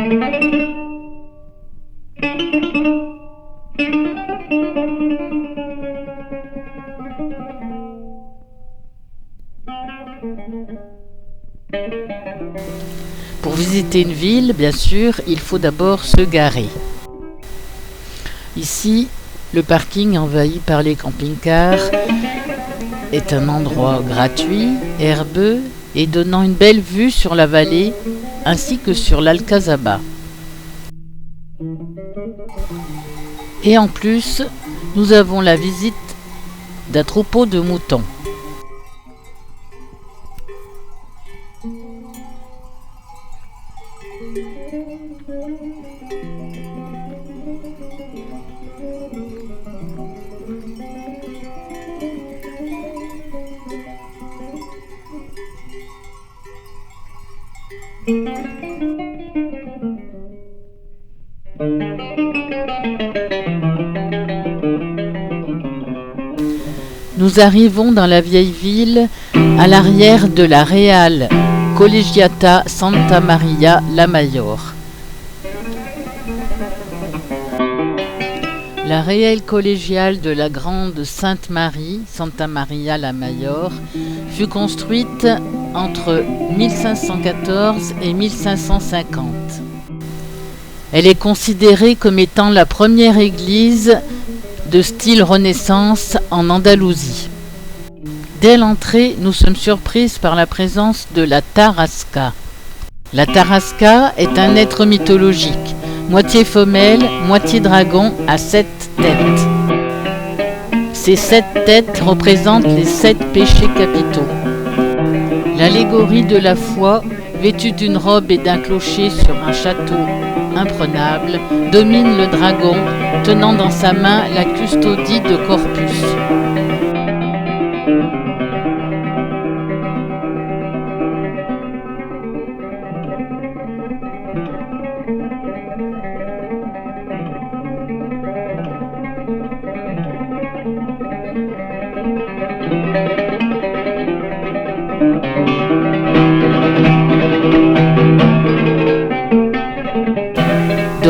Pour visiter une ville, bien sûr, il faut d'abord se garer. Ici, le parking envahi par les camping-cars est un endroit gratuit, herbeux et donnant une belle vue sur la vallée ainsi que sur l'Alcazaba. Et en plus, nous avons la visite d'un troupeau de moutons. Nous arrivons dans la vieille ville, à l'arrière de la Real Collegiata Santa Maria la Mayor. La Real Collegiale de la Grande Sainte Marie, Santa Maria la Mayor, fut construite entre 1514 et 1550. Elle est considérée comme étant la première église de style Renaissance en Andalousie. Dès l'entrée, nous sommes surprises par la présence de la Tarasca. La Tarasca est un être mythologique, moitié femelle, moitié dragon à 7 têtes. Ces 7 têtes représentent les 7 péchés capitaux. L'allégorie de la foi, vêtue d'une robe et d'un clocher sur un château imprenable, domine le dragon, tenant dans sa main la custodie de Corpus.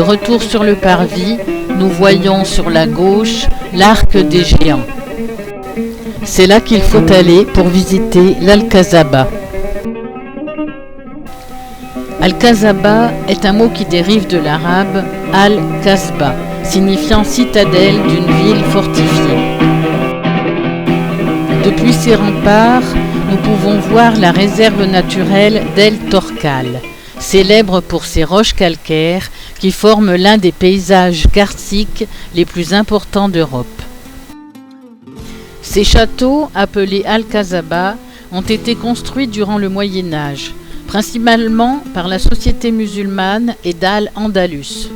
De retour sur le parvis, nous voyons sur la gauche l'Arc des Géants. C'est là qu'il faut aller pour visiter l'Alcazaba. Alcazaba est un mot qui dérive de l'arabe Al-Kasba, signifiant citadelle d'une ville fortifiée. Depuis ses remparts, nous pouvons voir la réserve naturelle d'El Torcal, célèbre pour ses roches calcaires qui forment l'un des paysages karstiques les plus importants d'Europe. Ces châteaux, appelés Alcazaba, ont été construits durant le Moyen Âge, principalement par la société musulmane et d'Al-Andalus.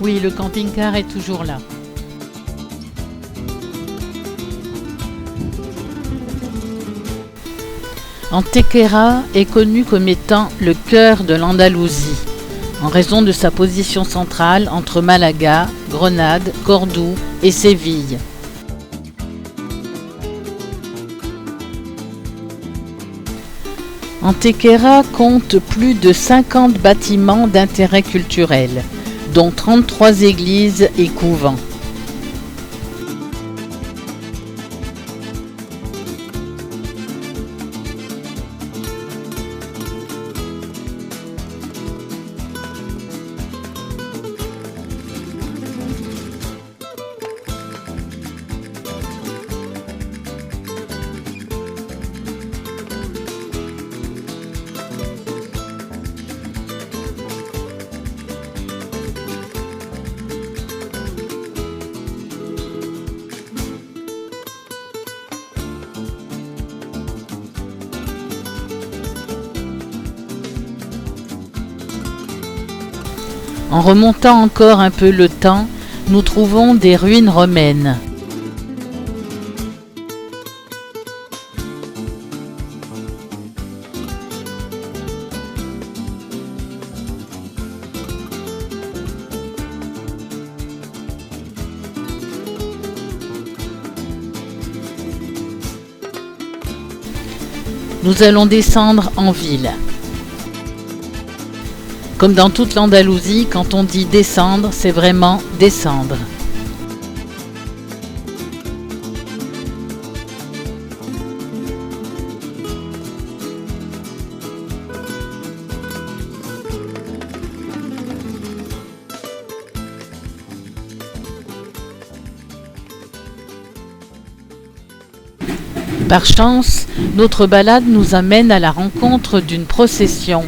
Oui, le camping-car est toujours là. Antequera est connu comme étant le cœur de l'Andalousie, en raison de sa position centrale entre Malaga, Grenade, Cordoue et Séville. Antequera compte plus de 50 bâtiments d'intérêt culturel, dont 33 églises et couvents. En remontant encore un peu le temps, nous trouvons des ruines romaines. Nous allons descendre en ville. Comme dans toute l'Andalousie, quand on dit descendre, c'est vraiment descendre. Par chance, notre balade nous amène à la rencontre d'une procession.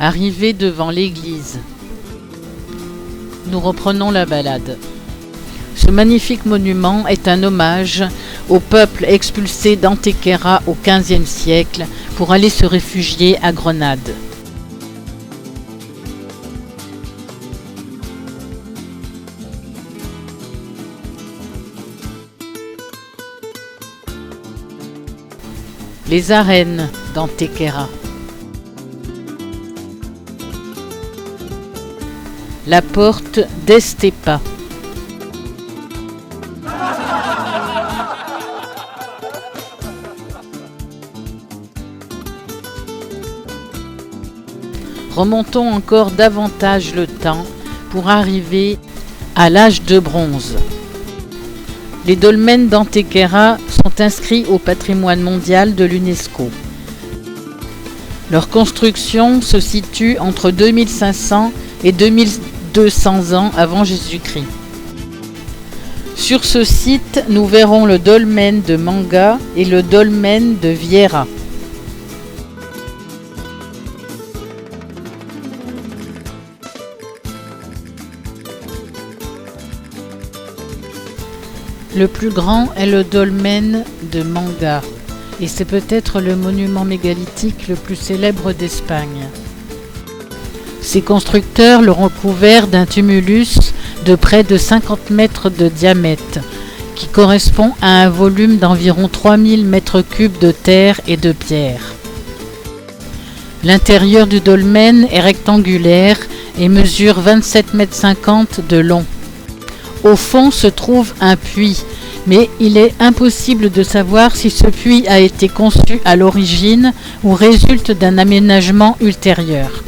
Arrivé devant l'église, nous reprenons la balade. Ce magnifique monument est un hommage au peuple expulsé d'Antequera au XVe siècle pour aller se réfugier à Grenade. Les arènes d'Antequera. La porte d'Estepa. Remontons encore davantage le temps pour arriver à l'âge de bronze. Les dolmens d'Antequera sont inscrits au patrimoine mondial de l'UNESCO. Leur construction se situe entre 2500 et 2200 ans avant Jésus-Christ. Sur ce site, nous verrons le dolmen de Manga et le dolmen de Vieira. Le plus grand est le dolmen de Manga, et c'est peut-être le monument mégalithique le plus célèbre d'Espagne. Ses constructeurs l'ont recouvert d'un tumulus de près de 50 mètres de diamètre, qui correspond à un volume d'environ 3000 mètres cubes de terre et de pierre. L'intérieur du dolmen est rectangulaire et mesure 27,50 mètres de long. Au fond se trouve un puits, mais il est impossible de savoir si ce puits a été conçu à l'origine ou résulte d'un aménagement ultérieur.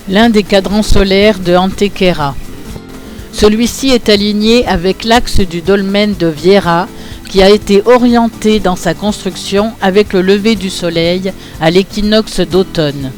L'un des cadrans solaires de Antequera. Celui-ci est aligné avec l'axe du dolmen de Vieira, qui a été orienté dans sa construction avec le lever du soleil à l'équinoxe d'automne.